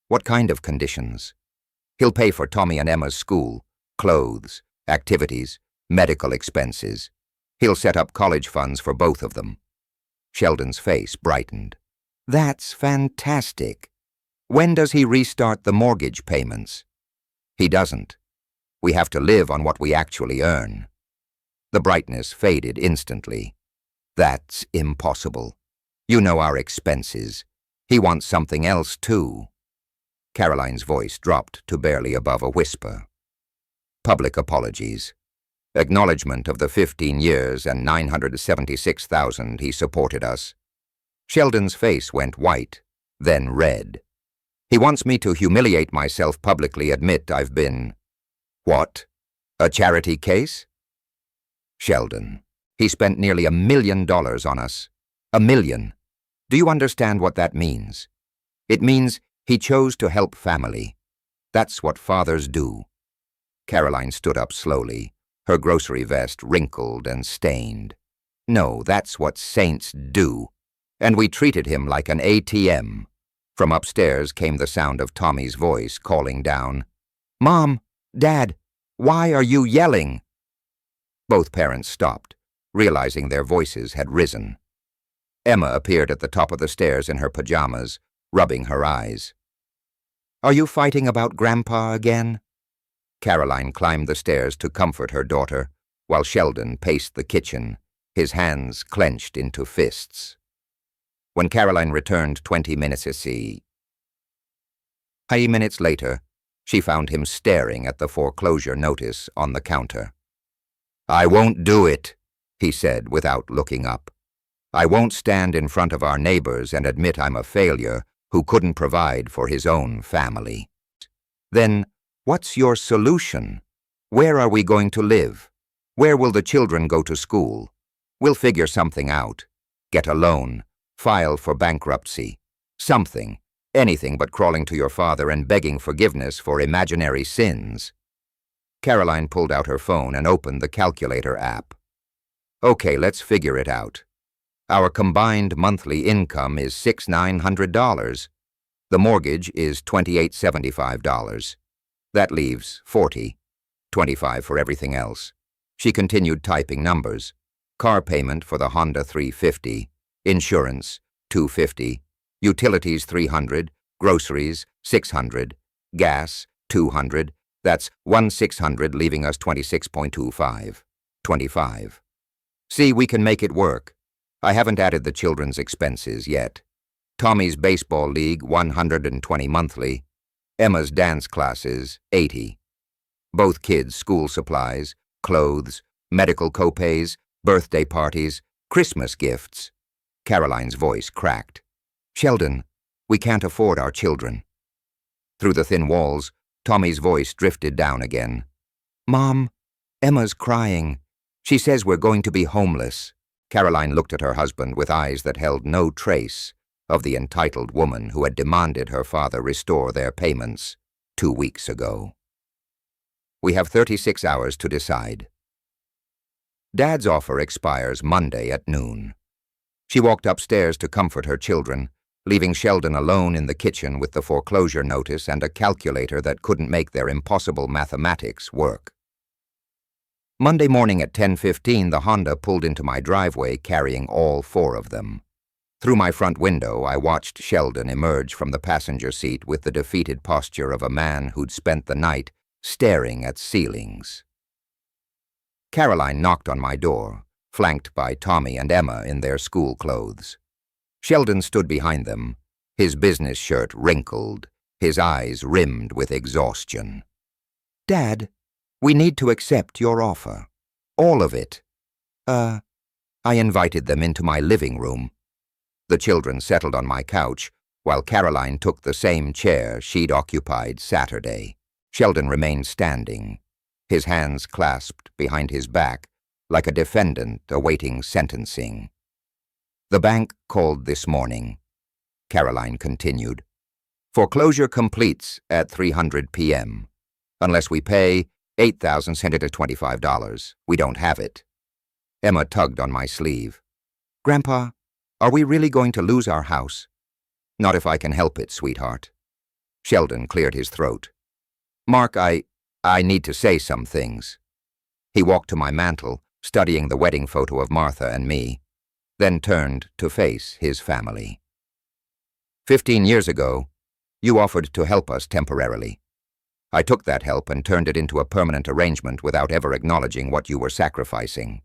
What kind of conditions? He'll pay for Tommy and Emma's school, clothes, activities, medical expenses. He'll set up college funds for both of them. Sheldon's face brightened. That's fantastic. When does he restart the mortgage payments? He doesn't. We have to live on what we actually earn. The brightness faded instantly. That's impossible. You know our expenses. He wants something else, too. Caroline's voice dropped to barely above a whisper. Public apologies. Acknowledgement of the 15 years and $976,000 he supported us. Sheldon's face went white, then red. He wants me to humiliate myself publicly, admit I've been... What? A charity case? Sheldon, he spent nearly $1 million on us. $1 million. Do you understand what that means? It means he chose to help family. That's what fathers do. Caroline stood up slowly, her grocery vest wrinkled and stained. No, that's what saints do. And we treated him like an ATM. From upstairs came the sound of Tommy's voice calling down, Mom, Dad, why are you yelling? Both parents stopped, realizing their voices had risen. Emma appeared at the top of the stairs in her pajamas, rubbing her eyes. Are you fighting about Grandpa again? Caroline climbed the stairs to comfort her daughter, while Sheldon paced the kitchen, his hands clenched into fists. When Caroline returned 20 minutes later, she found him staring at the foreclosure notice on the counter. I won't do it, he said without looking up. I won't stand in front of our neighbors and admit I'm a failure who couldn't provide for his own family. Then, what's your solution? Where are we going to live? Where will the children go to school? We'll figure something out. Get a loan. File for bankruptcy. Something. Anything but crawling to your father and begging forgiveness for imaginary sins. Caroline pulled out her phone and opened the calculator app. Okay, let's figure it out. Our combined monthly income is $6,900. The mortgage is $2,875. That leaves $40, $25 for everything else. She continued typing numbers. Car payment for the Honda $350, insurance $250, utilities $300, groceries $600, gas $200. That's $1,600, leaving us $26.25. $25. See, we can make it work. I haven't added the children's expenses yet. Tommy's baseball league $120 monthly. Emma's dance classes $80. Both kids' school supplies, clothes, medical copays, birthday parties, Christmas gifts. Caroline's voice cracked. Sheldon, we can't afford our children. Through the thin walls, Tommy's voice drifted down again. Mom, Emma's crying. She says we're going to be homeless. Caroline looked at her husband with eyes that held no trace of the entitled woman who had demanded her father restore their payments 2 weeks ago. We have 36 hours to decide. Dad's offer expires Monday at noon. She walked upstairs to comfort her children, leaving Sheldon alone in the kitchen with the foreclosure notice and a calculator that couldn't make their impossible mathematics work. Monday morning at 10:15, the Honda pulled into my driveway carrying all 4 of them. Through my front window, I watched Sheldon emerge from the passenger seat with the defeated posture of a man who'd spent the night staring at ceilings. Caroline knocked on my door, flanked by Tommy and Emma in their school clothes. Sheldon stood behind them, his business shirt wrinkled, his eyes rimmed with exhaustion. Dad, we need to accept your offer. All of it. I invited them into my living room. The children settled on my couch, while Caroline took the same chair she'd occupied Saturday. Sheldon remained standing, his hands clasped behind his back, like a defendant awaiting sentencing. The bank called this morning. Caroline continued. Foreclosure completes at 3:00 p.m. Unless we pay $8,625. We don't have it. Emma tugged on my sleeve. Grandpa, are we really going to lose our house? Not if I can help it, sweetheart. Sheldon cleared his throat. Mark, I need to say some things. He walked to my mantel, studying the wedding photo of Martha and me, then turned to face his family. 15 years ago, you offered to help us temporarily. I took that help and turned it into a permanent arrangement without ever acknowledging what you were sacrificing.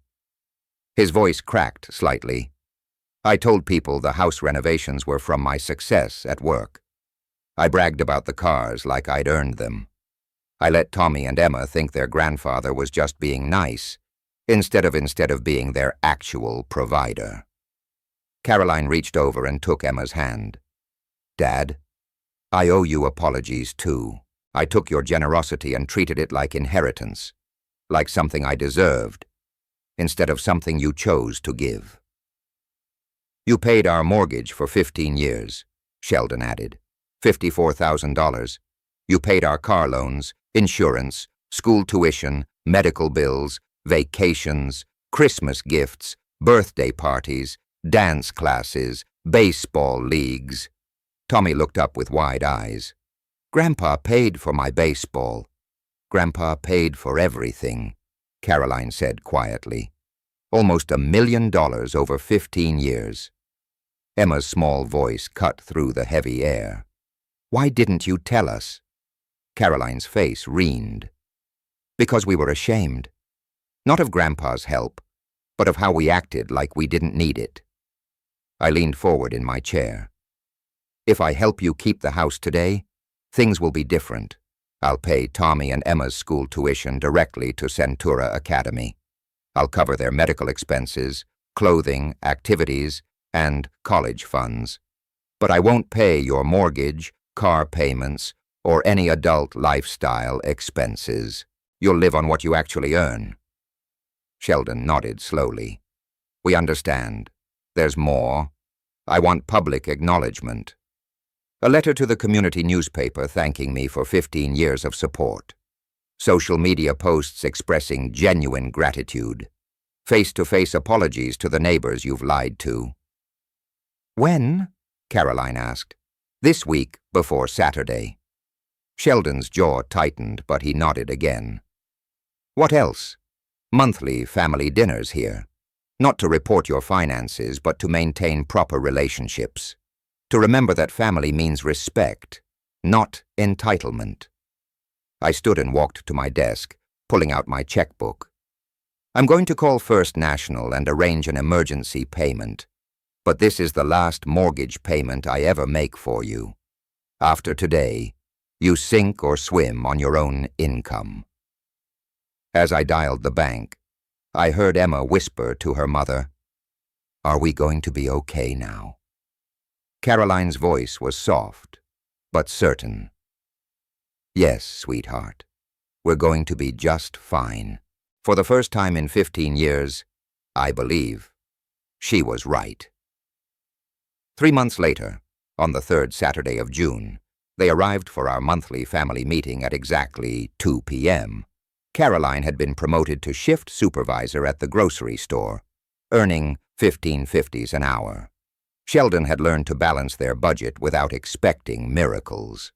His voice cracked slightly. I told people the house renovations were from my success at work. I bragged about the cars like I'd earned them. I let Tommy and Emma think their grandfather was just being nice, instead of being their actual provider. Caroline reached over and took Emma's hand. Dad, I owe you apologies too. I took your generosity and treated it like inheritance, like something I deserved, instead of something you chose to give. You paid our mortgage for 15 years, Sheldon added. $54,000. You paid our car loans, insurance, school tuition, medical bills, vacations, Christmas gifts, birthday parties, dance classes, baseball leagues. Tommy looked up with wide eyes. Grandpa paid for my baseball. Grandpa paid for everything, Caroline said quietly. Almost $1 million over 15 years. Emma's small voice cut through the heavy air. Why didn't you tell us? Caroline's face reened. Because we were ashamed. Not of Grandpa's help, but of how we acted like we didn't need it. I leaned forward in my chair. If I help you keep the house today, things will be different. I'll pay Tommy and Emma's school tuition directly to Centura Academy. I'll cover their medical expenses, clothing, activities, and college funds. But I won't pay your mortgage, car payments, or any adult lifestyle expenses. You'll live on what you actually earn. Sheldon nodded slowly. We understand. There's more. I want public acknowledgement. A letter to the community newspaper thanking me for 15 years of support. Social media posts expressing genuine gratitude. Face-to-face apologies to the neighbors you've lied to. When? Caroline asked. This week before Saturday. Sheldon's jaw tightened, but he nodded again. What else? Monthly family dinners here. Not to report your finances, but to maintain proper relationships. To remember that family means respect, not entitlement. I stood and walked to my desk, pulling out my checkbook. I'm going to call First National and arrange an emergency payment. But this is the last mortgage payment I ever make for you. After today, you sink or swim on your own income. As I dialed the bank, I heard Emma whisper to her mother, "Are we going to be okay now?" Caroline's voice was soft, but certain. "Yes, sweetheart. We're going to be just fine." For the first time in 15 years, I believe she was right. 3 months later, on the third Saturday of June, they arrived for our monthly family meeting at exactly 2 p.m. Caroline had been promoted to shift supervisor at the grocery store, earning 15.50 an hour. Sheldon had learned to balance their budget without expecting miracles.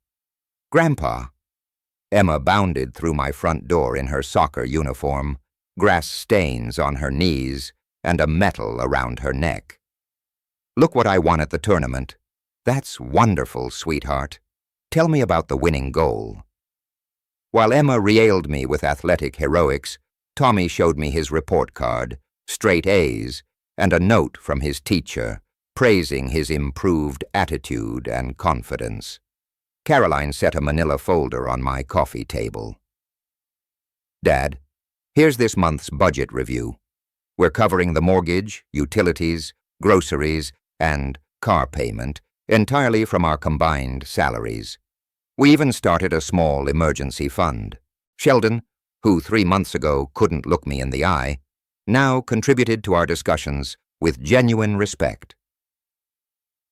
"Grandpa!" Emma bounded through my front door in her soccer uniform, grass stains on her knees and a medal around her neck. "Look what I won at the tournament." "That's wonderful, sweetheart. Tell me about the winning goal." While Emma regaled me with athletic heroics, Tommy showed me his report card, straight A's, and a note from his teacher, praising his improved attitude and confidence. Caroline set a manila folder on my coffee table. "Dad, here's this month's budget review. We're covering the mortgage, utilities, groceries, and car payment entirely from our combined salaries. We even started a small emergency fund. Sheldon, who 3 months ago couldn't look me in the eye, now contributed to our discussions with genuine respect.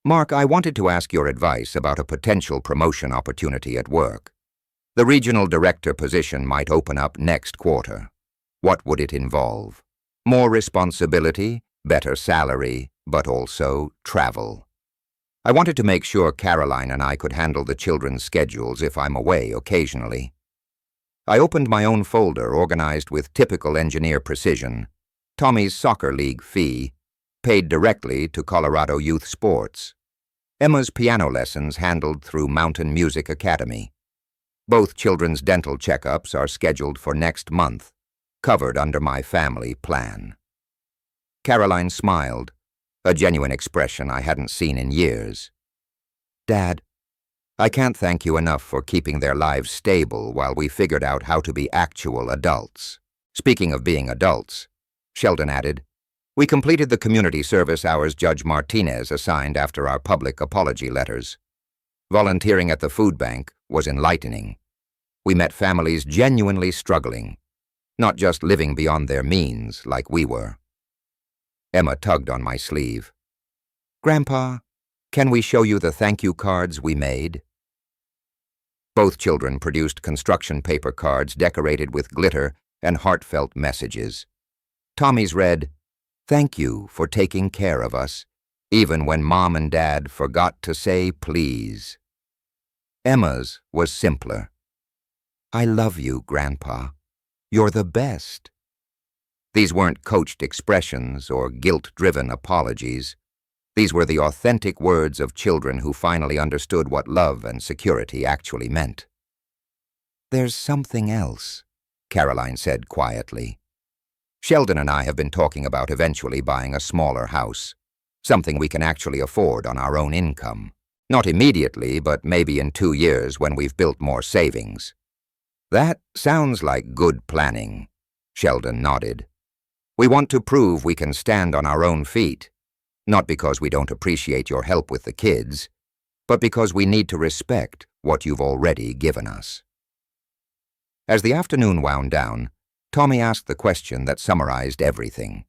Mark, I wanted to ask your advice about a potential promotion opportunity at work. The regional director position might open up next quarter. What would it involve? More responsibility, better salary, but also travel. I wanted to make sure Caroline and I could handle the children's schedules if I'm away occasionally. I opened my own folder organized with typical engineer precision. Tommy's soccer league fee, paid directly to Colorado Youth Sports. Emma's piano lessons handled through Mountain Music Academy. Both children's dental checkups are scheduled for next month, covered under my family plan. Caroline smiled, a genuine expression I hadn't seen in years. "Dad, I can't thank you enough for keeping their lives stable while we figured out how to be actual adults." Speaking of being adults, Sheldon added, "We completed the community service hours Judge Martinez assigned after our public apology letters. Volunteering at the food bank was enlightening. We met families genuinely struggling, not just living beyond their means like we were." Emma tugged on my sleeve. "Grandpa, can we show you the thank you cards we made?" Both children produced construction paper cards decorated with glitter and heartfelt messages. Tommy's read, "Thank you for taking care of us, even when Mom and Dad forgot to say please." Emma's was simpler. "I love you, Grandpa. You're the best." These weren't coached expressions or guilt-driven apologies. These were the authentic words of children who finally understood what love and security actually meant. "There's something else," Caroline said quietly. "Sheldon and I have been talking about eventually buying a smaller house, something we can actually afford on our own income. Not immediately, but maybe in 2 years when we've built more savings." "That sounds like good planning," Sheldon nodded. "We want to prove we can stand on our own feet, not because we don't appreciate your help with the kids, but because we need to respect what you've already given us." As the afternoon wound down, Tommy asked the question that summarized everything.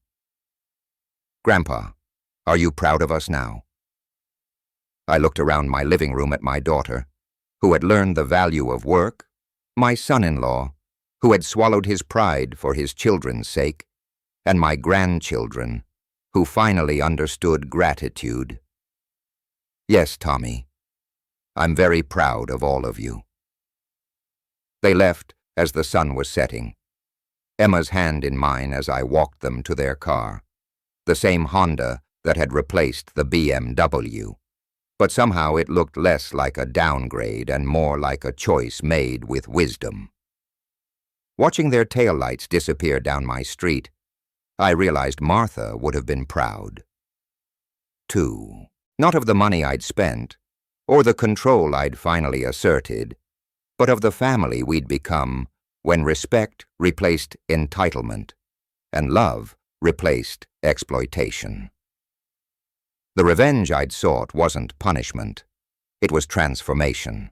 "Grandpa, are you proud of us now?" I looked around my living room at my daughter, who had learned the value of work, my son-in-law, who had swallowed his pride for his children's sake, and my grandchildren, who finally understood gratitude. "Yes, Tommy, I'm very proud of all of you." They left as the sun was setting, Emma's hand in mine as I walked them to their car, the same Honda that had replaced the BMW. But somehow it looked less like a downgrade and more like a choice made with wisdom. Watching their taillights disappear down my street, I realized Martha would have been proud, too. Not of the money I'd spent, or the control I'd finally asserted, but of the family we'd become when respect replaced entitlement and love replaced exploitation. The revenge I'd sought wasn't punishment, it was transformation.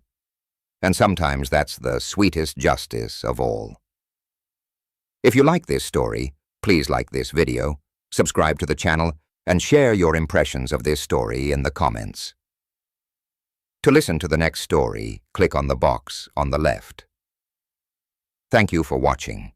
And sometimes that's the sweetest justice of all. If you like this story, please like this video, subscribe to the channel, and share your impressions of this story in the comments. To listen to the next story, click on the box on the left. Thank you for watching.